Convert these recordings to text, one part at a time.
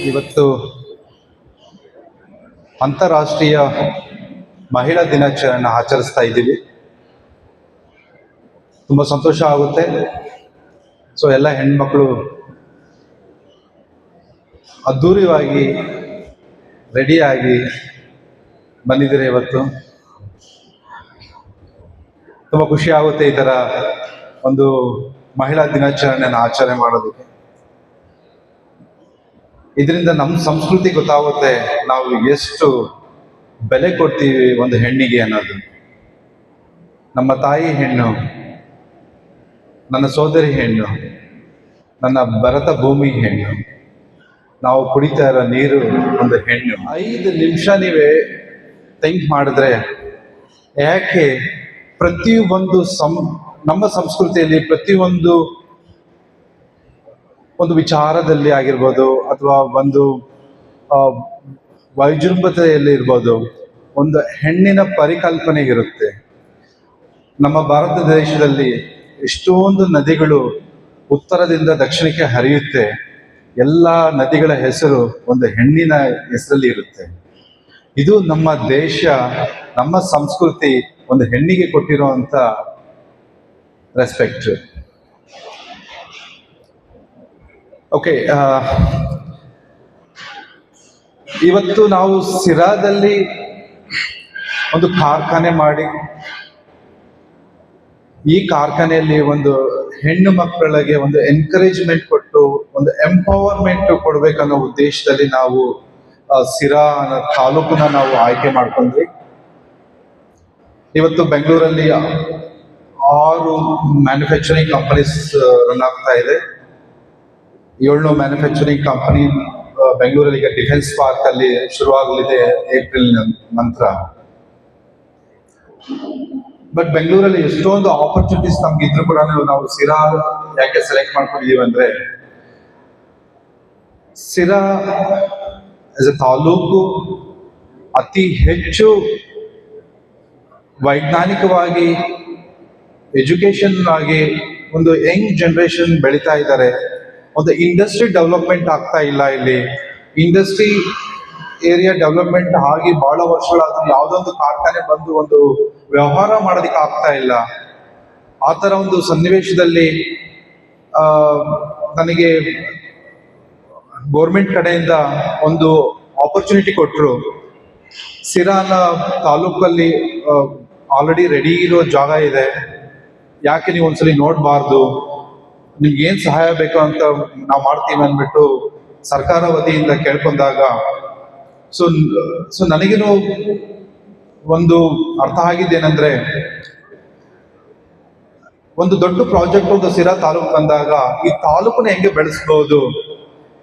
ಇವತ್ತು ಅಂತಾರಾಷ್ಟ್ರೀಯ ಮಹಿಳಾ ದಿನಾಚರಣೆ ಆಚರಿಸ್ತಾ ಇದ್ದೀವಿ. ತುಂಬ ಸಂತೋಷ ಆಗುತ್ತೆ. ಸೊ ಎಲ್ಲ ಹೆಣ್ಮಕ್ಳು ಅದ್ಧೂರಿಯಾಗಿ ರೆಡಿಯಾಗಿ ಬಂದಿದ್ದೀರಿ. ಇವತ್ತು ತುಂಬ ಖುಷಿ ಆಗುತ್ತೆ ಈ ಥರ ಒಂದು ಮಹಿಳಾ ದಿನಾಚರಣೆಯನ್ನು ಆಚರಣೆ ಮಾಡೋದಕ್ಕೆ. ಇದರಿಂದ ನಮ್ಮ ಸಂಸ್ಕೃತಿ ಗೊತ್ತಾಗುತ್ತೆ, ನಾವು ಎಷ್ಟು ಬೆಲೆ ಕೊಡ್ತೀವಿ ಒಂದು ಹೆಣ್ಣಿಗೆ ಅನ್ನೋದು. ನಮ್ಮ ತಾಯಿ ಹೆಣ್ಣು, ನನ್ನ ಸೋದರಿ ಹೆಣ್ಣು, ನನ್ನ ಭರತ ಭೂಮಿ ಹೆಣ್ಣು, ನಾವು ಕುಡಿತಾ ಇರೋ ನೀರು ಒಂದು ಹೆಣ್ಣು. 5 ನಿಮಿಷ ನೀವೇ ಥಿಂಕ್ ಮಾಡಿದ್ರೆ ಯಾಕೆ ಪ್ರತಿಯೊಂದು ನಮ್ಮ ಸಂಸ್ಕೃತಿಯಲ್ಲಿ ಪ್ರತಿಯೊಂದು ವಿಚಾರದಲ್ಲಿ ಆಗಿರ್ಬೋದು ಅಥವಾ ಒಂದು ವೈಜೃಂಭತೆಯಲ್ಲಿ ಇರ್ಬೋದು, ಒಂದು ಹೆಣ್ಣಿನ ಪರಿಕಲ್ಪನೆ ಇರುತ್ತೆ. ನಮ್ಮ ಭಾರತ ದೇಶದಲ್ಲಿ ಎಷ್ಟೊಂದು ನದಿಗಳು ಉತ್ತರದಿಂದ ದಕ್ಷಿಣಕ್ಕೆ ಹರಿಯುತ್ತೆ. ಎಲ್ಲ ನದಿಗಳ ಹೆಸರು ಒಂದು ಹೆಣ್ಣಿನ ಹೆಸರಲ್ಲಿ ಇರುತ್ತೆ. ಇದು ನಮ್ಮ ದೇಶ, ನಮ್ಮ ಸಂಸ್ಕೃತಿ ಒಂದು ಹೆಣ್ಣಿಗೆ ಕೊಟ್ಟಿರುವಂತ ರೆಸ್ಪೆಕ್ಟ್. ಓಕೆ, ಇವತ್ತು ನಾವು ಸಿರಾದಲ್ಲಿ ಒಂದು ಕಾರ್ಖಾನೆ ಮಾಡಿ, ಈ ಕಾರ್ಖಾನೆಯಲ್ಲಿ ಒಂದು ಹೆಣ್ಣು ಮಕ್ಕಳಿಗೆ ಒಂದು ಎನ್ಕರೇಜ್ಮೆಂಟ್ ಕೊಟ್ಟು ಒಂದು ಎಂಪವರ್ಮೆಂಟ್ ಕೊಡ್ಬೇಕನ್ನೋ ಉದ್ದೇಶದಲ್ಲಿ ನಾವು ಸಿರಾ ತಾಲೂಕನ್ನ ನಾವು ಆಯ್ಕೆ ಮಾಡ್ಕೊಂಡ್ವಿ. ಇವತ್ತು ಬೆಂಗಳೂರಲ್ಲಿ 6 ಮ್ಯಾನುಫ್ಯಾಕ್ಚರಿಂಗ್ ಕಂಪನೀಸ್ ರನ್ ಆಗ್ತಾ ಇದೆ. 7 ಮ್ಯಾನುಫ್ಯಾಕ್ಚರಿಂಗ್ ಕಂಪನಿ ಬೆಂಗಳೂರಲ್ಲಿ ಈಗ ಡಿಫೆನ್ಸ್ ಪಾರ್ಕ್ ಅಲ್ಲಿ ಶುರುವಾಗಲಿದೆ ಏಪ್ರಿಲ್ ನಂತರ. ಬಟ್ ಬೆಂಗಳೂರಲ್ಲಿ ಎಷ್ಟೊಂದು ಆಪರ್ಚುನಿಟೀಸ್ ನಮ್ಗೆ ಇದ್ರು ಕೂಡ ನಾವು ಸಿರಾ ಯಾಕೆ ಸೆಲೆಕ್ಟ್ ಮಾಡ್ಕೊಂಡಿದೀವಿ ಅಂದ್ರೆ, ಸಿರಾ ಆಸ್ ಎ ತಾಲೂಕು ಅತಿ ಹೆಚ್ಚು ವೈಜ್ಞಾನಿಕವಾಗಿ ಎಜುಕೇಶನ್ ಆಗಿ ಒಂದು ಯಂಗ್ ಜನರೇಷನ್ ಬೆಳೀತಾ ಇದ್ದಾರೆ. ಒಂದು ಇಂಡಸ್ಟ್ರಿ ಡೆವಲಪ್ಮೆಂಟ್ ಆಗ್ತಾ ಇಲ್ಲ. ಇಲ್ಲಿ ಇಂಡಸ್ಟ್ರಿ ಏರಿಯಾ ಡೆವಲಪ್ಮೆಂಟ್ ಆಗಿ ಬಹಳ ವರ್ಷಗಳಾದ್ರೂ ಯಾವುದೊಂದು ಕಾರ್ಖಾನೆ ಬಂದು ಒಂದು ವ್ಯವಹಾರ ಮಾಡೋದಕ್ಕೆ ಆಗ್ತಾ ಇಲ್ಲ. ಆ ಥರ ಒಂದು ಸನ್ನಿವೇಶದಲ್ಲಿ ನನಗೆ ಗೌರ್ಮೆಂಟ್ ಕಡೆಯಿಂದ ಒಂದು ಆಪರ್ಚುನಿಟಿ ಕೊಟ್ಟರು. ಸಿರಾನ ತಾಲೂಕಲ್ಲಿ ಆಲ್ರೆಡಿ ರೆಡಿ ಇರೋ ಜಾಗ ಇದೆ, ಯಾಕೆ ನೀವು ಒಂದ್ಸಲಿ ನೋಡಬಾರ್ದು, ನಿಮ್ಗೆ ಏನು ಸಹಾಯ ಬೇಕು ಅಂತ ನಾವು ಮಾಡ್ತೀವಿ ಅಂದ್ಬಿಟ್ಟು ಸರ್ಕಾರ ವತಿಯಿಂದ ಕೇಳ್ಕೊಂಡಾಗ ಸೊ ನನಗೇನು ಒಂದು ಅರ್ಥ ಆಗಿದ್ದೇನೆಂದ್ರೆ, ಒಂದು ದೊಡ್ಡ ಪ್ರಾಜೆಕ್ಟ್ ಒಂದು ಸಿರಾ ತಾಲೂಕು ಬಂದಾಗ ಈ ತಾಲೂಕನ್ನ ಹೆಂಗೆ ಬೆಳೆಸ್ಬಹುದು,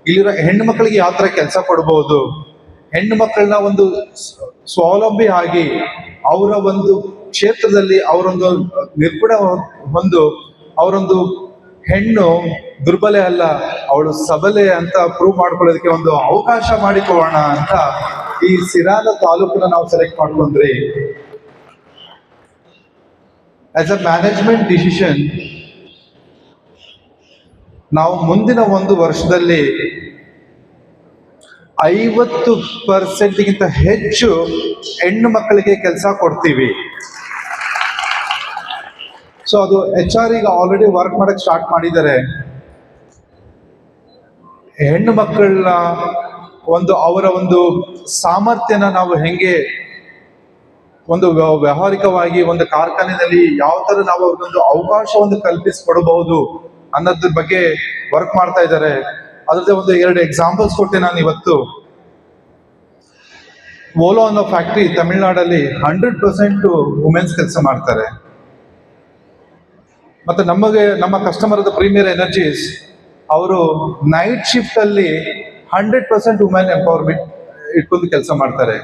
ಇಲ್ಲಿರೋ ಹೆಣ್ಣು ಮಕ್ಕಳಿಗೆ ಯಾವ ತರ ಕೆಲಸ ಕೊಡ್ಬಹುದು, ಹೆಣ್ಣು ಮಕ್ಕಳನ್ನ ಒಂದು ಸ್ವಾವಲಂಬಿ ಆಗಿ ಅವರ ಒಂದು ಕ್ಷೇತ್ರದಲ್ಲಿ ಅವರೊಂದು ನಿರ್ಗುಣ ಹೊಂದು ಅವರೊಂದು ಹೆಣ್ಣು ದುರ್ಬಲೆ ಅಲ್ಲ, ಅವಳು ಸಬಲೆ ಅಂತ ಪ್ರೂವ್ ಮಾಡ್ಕೊಳ್ಳೋದಕ್ಕೆ ಒಂದು ಅವಕಾಶ ಮಾಡಿಕೊಳ್ಳೋಣ ಅಂತ ಈ ಸಿರಾದ ತಾಲೂಕನ್ನ ನಾವು ಸೆಲೆಕ್ಟ್ ಮಾಡ್ಕೊಂಡ್ರಿ. ಆಸ್ ಅ ಮ್ಯಾನೇಜ್ಮೆಂಟ್ ಡಿಸಿಷನ್, ನಾವು ಮುಂದಿನ 1 ವರ್ಷದಲ್ಲಿ 50% ಹೆಚ್ಚು ಹೆಣ್ಣು ಮಕ್ಕಳಿಗೆ ಕೆಲಸ ಕೊಡ್ತೀವಿ. ಸೊ ಅದು HR ಈಗ ಆಲ್ರೆಡಿ ವರ್ಕ್ ಮಾಡಕ್ ಸ್ಟಾರ್ಟ್ ಮಾಡಿದ್ದಾರೆ. ಹೆಣ್ಣು ಮಕ್ಕಳನ್ನ ಒಂದು ಅವರ ಒಂದು ಸಾಮರ್ಥ್ಯನ ನಾವು ಹೆಂಗೆ ಒಂದು ವ್ಯಾವಹಾರಿಕವಾಗಿ ಒಂದು ಕಾರ್ಖಾನೆಯಲ್ಲಿ ಯಾವ ತರ ನಾವು ಅವ್ರಿಗೊಂದು ಅವಕಾಶವನ್ನು ಕಲ್ಪಿಸಿಕೊಡಬಹುದು ಅನ್ನೋದ್ರ ಬಗ್ಗೆ ವರ್ಕ್ ಮಾಡ್ತಾ ಇದ್ದಾರೆ. ಅದ್ರದ್ದು ಒಂದು 2 ಎಕ್ಸಾಂಪಲ್ಸ್ ಕೊಟ್ಟೆ ನಾನು ಇವತ್ತು. ಓಲೋ ಅನ್ನೋ ಫ್ಯಾಕ್ಟ್ರಿ ತಮಿಳ್ನಾಡಲ್ಲಿ 100% ವುಮೆನ್ಸ್ ಕೆಲಸ ಮಾಡ್ತಾರೆ. ಮತ್ತೆ ನಮ್ಮ ಕಸ್ಟಮರ್ ಪ್ರೀಮಿಯರ್ ಎನರ್ಜೀಸ್ ಅವರು ನೈಟ್ ಶಿಫ್ಟ್ ಅಲ್ಲಿ 100% ವುಮೆನ್ ಎಂಪವರ್ಮೆಂಟ್ ಇಟ್ಕೊಂಡು ಕೆಲಸ ಮಾಡ್ತಾರೆ.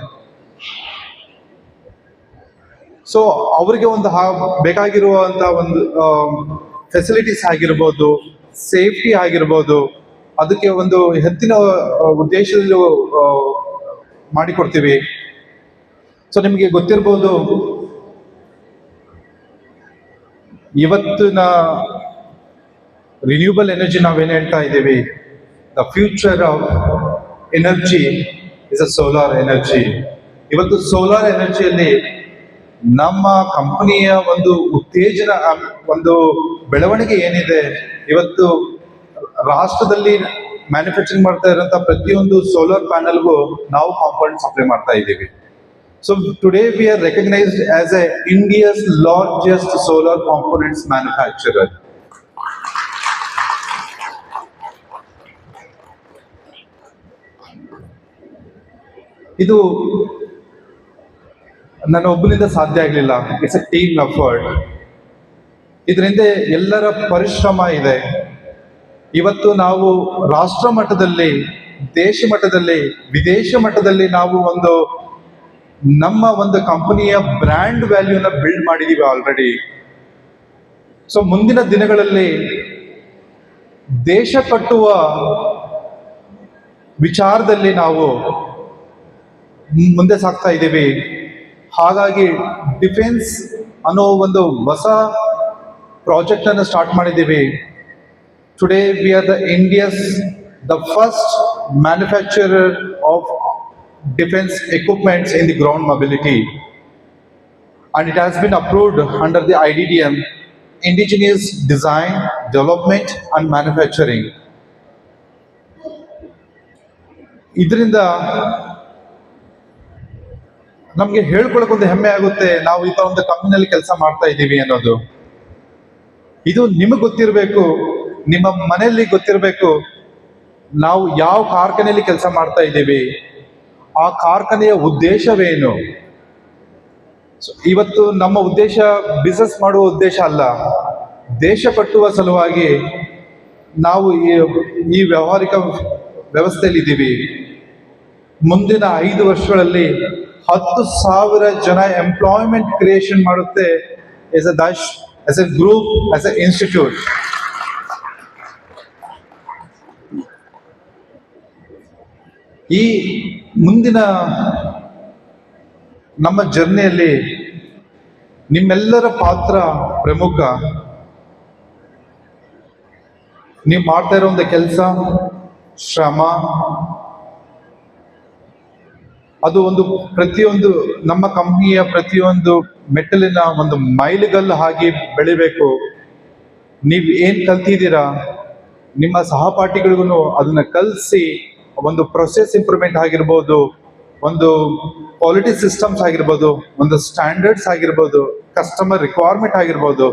ಸೊ ಅವರಿಗೆ ಒಂದು ಬೇಕಾಗಿರುವಂತ ಒಂದು ಫೆಸಿಲಿಟೀಸ್ ಆಗಿರ್ಬೋದು, ಸೇಫ್ಟಿ ಆಗಿರ್ಬೋದು, ಅದಕ್ಕೆ ಒಂದು ಹೆಚ್ಚಿನ ಉದ್ದೇಶದಲ್ಲಿ ಮಾಡಿಕೊಡ್ತೀವಿ. ಸೊ ನಿಮಗೆ ಗೊತ್ತಿರ್ಬೋದು, ಇವತ್ತಿನ ರಿನ್ಯೂಬಲ್ ಎನರ್ಜಿ ನಾವೇನು ಹೇಳ್ತಾ ಇದ್ದೀವಿ, the future of energy is a solar energy. ಇವತ್ತು ಸೋಲಾರ್ ಎನರ್ಜಿಯಲ್ಲಿ ನಮ್ಮ ಕಂಪನಿಯ ಒಂದು ಉತ್ತೇಜನ, ಒಂದು ಬೆಳವಣಿಗೆ ಏನಿದೆ, ಇವತ್ತು ರಾಷ್ಟ್ರದಲ್ಲಿ ಮ್ಯಾನುಫ್ಯಾಕ್ಚರಿಂಗ್ ಮಾಡ್ತಾ ಇರುವಂತಹ ಪ್ರತಿಯೊಂದು ಸೋಲಾರ್ ಪ್ಯಾನಲ್ಗೂ ನಾವು ಕಾಂಪೋನೆಂಟ್ ಸಪ್ಲೈ ಮಾಡ್ತಾ ಇದ್ದೀವಿ. So today we are recognized as India's largest solar components manufacturer. ಇದು ನನ್ನ ಒಬ್ಬನಿಂದ ಸಾಧ್ಯ ಆಗಲಿಲ್ಲ. It's A team effort. ಇದರಿಂದ ಎಲ್ಲರ ಪರಿಶ್ರಮ ಇದೆ. ಇವತ್ತು ನಾವು ರಾಷ್ಟ್ರ ಮಟ್ಟದಲ್ಲಿ, ದೇಶ ಮಟ್ಟದಲ್ಲಿ, ವಿದೇಶ ಮಟ್ಟದಲ್ಲಿ ನಾವು ನಮ್ಮ ಒಂದು ಕಂಪನಿಯ ಬ್ರ್ಯಾಂಡ್ ವ್ಯಾಲ್ಯೂನ ಬಿಲ್ಡ್ ಮಾಡಿದೀವಿ ಆಲ್ರೆಡಿ. ಸೊ ಮುಂದಿನ ದಿನಗಳಲ್ಲಿ ದೇಶ ಕಟ್ಟುವ ವಿಚಾರದಲ್ಲಿ ನಾವು ಮುಂದೆ ಸಾಗ್ತಾ ಇದ್ದೀವಿ. ಹಾಗಾಗಿ ಡಿಫೆನ್ಸ್ ಅನ್ನೋ ಒಂದು ಹೊಸ ಪ್ರಾಜೆಕ್ಟ್ ಅನ್ನು ಸ್ಟಾರ್ಟ್ ಮಾಡಿದ್ದೀವಿ. Today we are the first manufacturer of defense equipments in the ground mobility, and it has been approved under the IDDM, Indigenous Design, Development and Manufacturing. ಇದರಿಂದ ನಮಗೆ ಹೇಳ್ಕೊಳ್ಳೋಕೊಂದು ಹೆಮ್ಮೆ ಆಗುತ್ತೆ, ನಾವು ಈ ತರ ಒಂದು ಕಂಪನಿಯಲ್ಲಿ ಕೆಲಸ ಮಾಡ್ತಾ ಇದ್ದೀವಿ ಅನ್ನೋದು. ಇದು ನಿಮಗೆ ಗೊತ್ತಿರಬೇಕು, ನಿಮ್ಮ ಮನೆಯಲ್ಲಿ ಗೊತ್ತಿರಬೇಕು, ನಾವು ಯಾವ ಕಾರ್ಖಾನೆಯಲ್ಲಿ ಕೆಲಸ ಮಾಡ್ತಾ ಇದ್ದೀವಿ, ಆ ಕಾರ್ಖಾನೆಯ ಉದ್ದೇಶವೇನು. ಇವತ್ತು ನಮ್ಮ ಉದ್ದೇಶ ಬಿಸ್ನೆಸ್ ಮಾಡುವ ಉದ್ದೇಶ ಅಲ್ಲ, ದೇಶ ಕಟ್ಟುವ ಸಲುವಾಗಿ ನಾವು ಈ ವ್ಯಾವಹಾರಿಕ ವ್ಯವಸ್ಥೆಯಲ್ಲಿ ಇದ್ದೀವಿ. ಮುಂದಿನ 5 ವರ್ಷಗಳಲ್ಲಿ 10,000 ಜನ ಎಂಪ್ಲಾಯ್ಮೆಂಟ್ ಕ್ರಿಯೇಷನ್ ಮಾಡುತ್ತೆ as a group, as an institute. ಈ ಮುಂದಿನ ನಮ್ಮ ಜರ್ನಿಯಲ್ಲಿ ನಿಮ್ಮೆಲ್ಲರ ಪಾತ್ರ ಪ್ರಮುಖ. ನೀವು ಮಾಡ್ತಾ ಇರೋ ಒಂದು ಕೆಲಸ, ಶ್ರಮ, ಅದು ಪ್ರತಿಯೊಂದು ನಮ್ಮ ಕಂಪ್ನಿಯ ಪ್ರತಿಯೊಂದು ಮೆಟ್ಟಲಿನ ಒಂದು ಮೈಲಿಗಲ್ಲು ಹಾಗೆ ಬೆಳಿಬೇಕು. ನೀವು ಏನ್ ಕಲ್ತಿದ್ದೀರಾ, ನಿಮ್ಮ ಸಹಪಾಠಿಗಳಿಗೂ ಅದನ್ನ ಕಲಿಸಿ ಒಂದು ಪ್ರೊಸೆಸ್ ಇಂಪ್ರೂವ್ಮೆಂಟ್ ಆಗಿರ್ಬೋದು, ಒಂದು ಕ್ವಾಲಿಟಿ ಸಿಸ್ಟಮ್ಸ್ ಆಗಿರ್ಬೋದು, ಒಂದು ಸ್ಟ್ಯಾಂಡರ್ಡ್ಸ್ ಆಗಿರ್ಬೋದು, ಕಸ್ಟಮರ್ ರಿಕ್ವೈರ್ಮೆಂಟ್ ಆಗಿರ್ಬೋದು,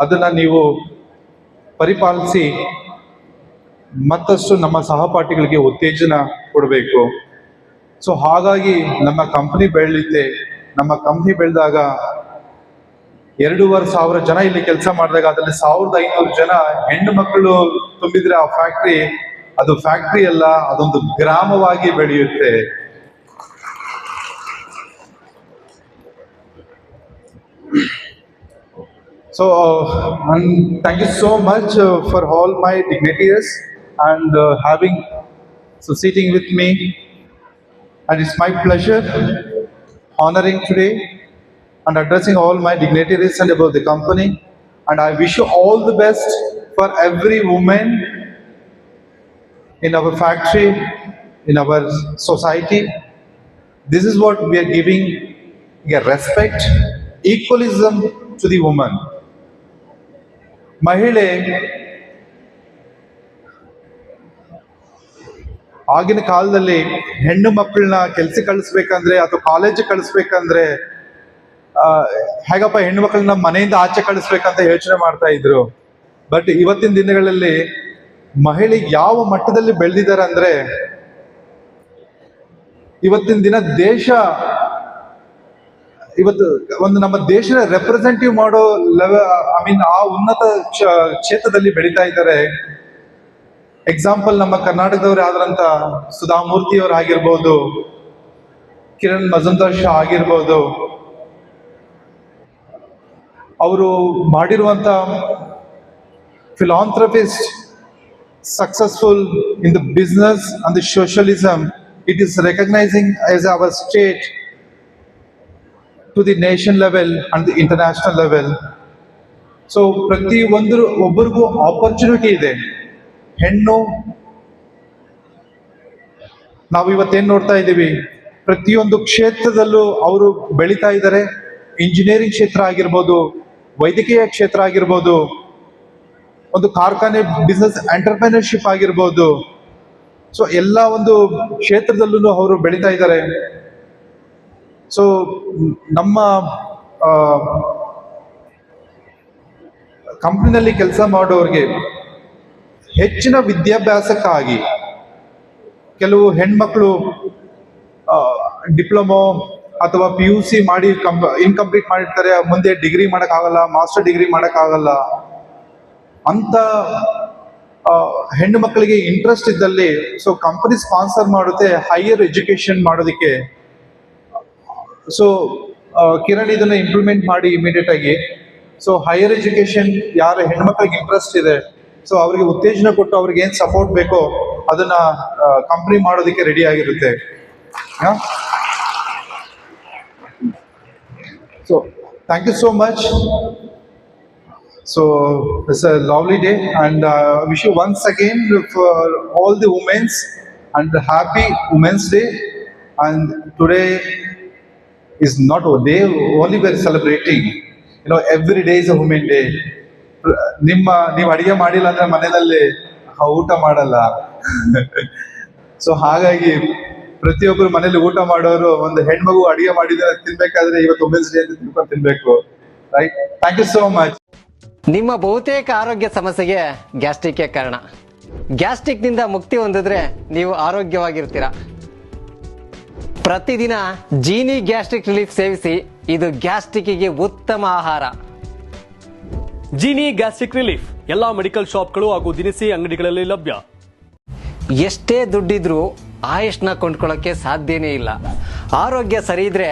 ಅದನ್ನ ನೀವು ಪರಿಪಾಲಿಸಿ ಮತ್ತಷ್ಟು ನಮ್ಮ ಸಹಪಾಠಿಗಳಿಗೆ ಉತ್ತೇಜನ ಕೊಡಬೇಕು. ಸೊ ಹಾಗಾಗಿ ನಮ್ಮ ಕಂಪನಿ ಬೆಳೆಯುತ್ತೆ. ನಮ್ಮ ಕಂಪನಿ ಬೆಳೆದಾಗ 2,500 ಜನ ಇಲ್ಲಿ ಕೆಲಸ ಮಾಡಿದಾಗ ಅದರಲ್ಲಿ 1,500 ಜನ ಹೆಣ್ಣು ಮಕ್ಕಳು ತುಂಬಿದ್ರೆ ಆ ಫ್ಯಾಕ್ಟ್ರಿ ಅದು ಫ್ಯಾಕ್ಟ್ರಿ ಅಲ್ಲ, ಅದೊಂದು ಗ್ರಾಮವಾಗಿ ಬೆಳೆಯುತ್ತೆ. So and thank you so much for all my dignitaries and sitting with me, and it's my pleasure honoring today and addressing all my dignitaries and about the company, and I wish you all the best for every woman in our factory, in our society. This is what we are giving a respect, equalism to the woman. ಮಹಿಳೆ ಆಗಿನ ಕಾಲದಲ್ಲಿ ಹೆಣ್ಣು ಮಕ್ಕಳನ್ನ ಕೆಲಸ ಕಳಿಸ್ಬೇಕಂದ್ರೆ ಅಥವಾ college ಕಳಿಸ್ಬೇಕಂದ್ರೆ ಹೇಗಪ್ಪ ಹೆಣ್ಣು ಮಕ್ಕಳನ್ನ ಮನೆಯಿಂದ ಆಚೆ ಕಳಿಸ್ಬೇಕಂತ ಯೋಚನೆ ಮಾಡ್ತಾ ಇದ್ರು. ಬಟ್ ಇವತ್ತಿನ ದಿನಗಳಲ್ಲಿ ಮಹಿಳೆ ಯಾವ ಮಟ್ಟದಲ್ಲಿ ಬೆಳೆದಿದ್ದಾರೆ ಅಂದ್ರೆ, ಇವತ್ತಿನ ದಿನ ದೇಶ ಇವತ್ತು ಒಂದು ನಮ್ಮ ದೇಶದ ರೆಪ್ರೆಸೆಂಟೇಟಿವ್ ಮಾಡೋ ಲೆವೆಲ್, ಐ ಮೀನ್ ಆ ಉನ್ನತ ಕ್ಷೇತ್ರದಲ್ಲಿ ಬೆಳೀತಾ ಇದ್ದಾರೆ. ಎಕ್ಸಾಂಪಲ್ ನಮ್ಮ ಕರ್ನಾಟಕದವ್ರು ಆದ್ರಂತ ಸುಧಾಮೂರ್ತಿ ಅವರು ಆಗಿರ್ಬೋದು, ಕಿರಣ್ ಮಜುಂದಾರ್ ಶಾ ಆಗಿರ್ಬೋದು, ಅವರು ಮಾಡಿರುವಂತ philanthropist successful in the business and the socialism, it is recognizing as our state to the nation level and the international level. So ಪ್ರತಿ ಒಂದು ಒಬ್ಬರಿಗೂ ಆಪರ್ಚುನಿಟಿ ಇದೆ. ಹೆಣ್ಣು ನಾವು ಇವತ್ತೇನ್ ನೋಡ್ತಾ ಇದ್ದೀವಿ, ಪ್ರತಿಯೊಂದು ಕ್ಷೇತ್ರದಲ್ಲೂ ಅವರು ಬೆಳೀತಾ ಇದ್ದಾರೆ. ಇಂಜಿನಿಯರಿಂಗ್ ಕ್ಷೇತ್ರ ಆಗಿರ್ಬೋದು, ವೈದ್ಯಕೀಯ ಕ್ಷೇತ್ರ ಆಗಿರ್ಬೋದು, ಒಂದು ಕಾರ್ಖಾನೆ ಬಿಸ್ನೆಸ್ ಎಂಟರ್ಪ್ರಿನರ್ಶಿಪ್ ಆಗಿರ್ಬೋದು. ಸೊ ಎಲ್ಲ ಒಂದು ಕ್ಷೇತ್ರದಲ್ಲೂ ಅವರು ಬೆಳೀತಾ ಇದ್ದಾರೆ. ಸೊ ನಮ್ಮ ಕಂಪ್ನಿನಲ್ಲಿ ಕೆಲಸ ಮಾಡೋರಿಗೆ ಹೆಚ್ಚಿನ ವಿದ್ಯಾಭ್ಯಾಸಕ್ಕಾಗಿ ಕೆಲವು ಹೆಣ್ಮಕ್ಳು ಡಿಪ್ಲೊಮೊ ಅಥವಾ PUC ಮಾಡಿ ಇನ್ಕಂಪ್ಲೀಟ್ ಮಾಡಿರ್ತಾರೆ, ಮುಂದೆ ಡಿಗ್ರಿ ಮಾಡೋಕ್ಕಾಗಲ್ಲ, ಮಾಸ್ಟರ್ ಡಿಗ್ರಿ ಮಾಡೋಕ್ಕಾಗಲ್ಲ ಅಂತ ಹೆಣ್ಣು ಮಕ್ಕಳಿಗೆ ಇಂಟ್ರೆಸ್ಟ್ ಇದ್ದಲ್ಲಿ, ಸೊ ಕಂಪನಿ ಸ್ಪಾನ್ಸರ್ ಮಾಡುತ್ತೆ ಹೈಯರ್ ಎಜುಕೇಶನ್ ಮಾಡೋದಕ್ಕೆ. ಸೊ ಕಿರಣ್ ಇದನ್ನ ಇಂಪ್ಲಿಮೆಂಟ್ ಮಾಡಿ ಇಮಿಡಿಯೇಟ್ ಆಗಿ. ಸೊ ಹೈಯರ್ ಎಜುಕೇಶನ್ ಯಾರ ಹೆಣ್ಮಕ್ಳಿಗೆ ಇಂಟ್ರೆಸ್ಟ್ ಇದೆ, ಸೊ ಅವರಿಗೆ ಉತ್ತೇಜನ ಕೊಟ್ಟು ಅವ್ರಿಗೆ ಏನ್ ಸಪೋರ್ಟ್ ಬೇಕೋ ಅದನ್ನ ಕಂಪನಿ ಮಾಡೋದಕ್ಕೆ ರೆಡಿ ಆಗಿರುತ್ತೆ. So thank you so much. So it's a lovely day, and I wish you once again for all the women's and happy Women's Day. And today is not a day only we're celebrating. You know, every day is a Women Day. ನೀವು ಅಡಿಗೆ ಮಾಡಿಲ್ಲ ಅಂದ್ರೆ ಮನೆಯಲ್ಲಿ ಊಟ ಮಾಡಲ್ಲ. So ಹಾಗಾಗಿ ಪ್ರತಿಯೊಬ್ಬರು ಮನೇಲಿ ಊಟ ಮಾಡೋರು ಒಂದು ಹೆಣ್ಮಗು ಅಡಿಗೆ ಮಾಡಿದ್ರೆ ತಿನ್ಬೇಕಾದ್ರೆ ಇವತ್ತು ವುಮೆನ್ಸ್ ಡೇ ಅಂತ ತಿಳ್ಕೊಂಡು ತಿನ್ಬೇಕು. Right? Thank you so much. ನಿಮ್ಮ ಬಹುತೇಕ ಆರೋಗ್ಯ ಸಮಸ್ಯೆಗೆ ಗ್ಯಾಸ್ಟ್ರಿಕ್ ಕಾರಣ. ಗ್ಯಾಸ್ಟ್ರಿಕ್ನಿಂದ ಮುಕ್ತಿ ಹೊಂದಿದ್ರೆ ನೀವು ಆರೋಗ್ಯವಾಗಿರ್ತೀರಾ. ಪ್ರತಿದಿನ ಜೀನಿ ಗ್ಯಾಸ್ಟ್ರಿಕ್ ರಿಲೀಫ್ ಸೇವಿಸಿ, ಇದು ಗ್ಯಾಸ್ಟ್ರಿಕ್ಗೆ ಉತ್ತಮ ಆಹಾರ. ಜೀನಿ ಗ್ಯಾಸ್ಟ್ರಿಕ್ ರಿಲೀಫ್ ಎಲ್ಲಾ ಮೆಡಿಕಲ್ ಶಾಪ್ಗಳು ಹಾಗೂ ದಿನಸಿ ಅಂಗಡಿಗಳಲ್ಲಿ ಲಭ್ಯ. ಎಷ್ಟೇ ದುಡ್ಡಿದ್ರೂ ಆಯುಷ್ನ ಕೊಂಡ್ಕೊಳ್ಳೋಕೆ ಸಾಧ್ಯನೇ ಇಲ್ಲ. ಆರೋಗ್ಯ ಸರಿ ಇದ್ರೆ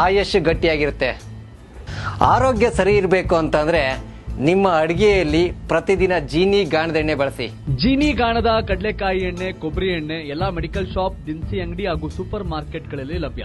ಆಯುಷ್ ಗಟ್ಟಿಯಾಗಿರುತ್ತೆ. ಆರೋಗ್ಯ ಸರಿ ಇರಬೇಕು ಅಂತಂದ್ರೆ ನಿಮ್ಮ ಅಡಿಗೆಯಲ್ಲಿ ಪ್ರತಿದಿನ ಜೀನಿ ಗಾಣದ ಎಣ್ಣೆ ಬಳಸಿ. ಜೀನಿ ಗಾಣದ ಕಡಲೆಕಾಯಿ ಎಣ್ಣೆ, ಕೊಬ್ಬರಿ ಎಣ್ಣೆ ಎಲ್ಲಾ ಮೆಡಿಕಲ್ ಶಾಪ್, ದಿನಸಿ ಅಂಗಡಿ ಹಾಗೂ ಸೂಪರ್ ಮಾರ್ಕೆಟ್ಗಳಲ್ಲಿ ಲಭ್ಯ.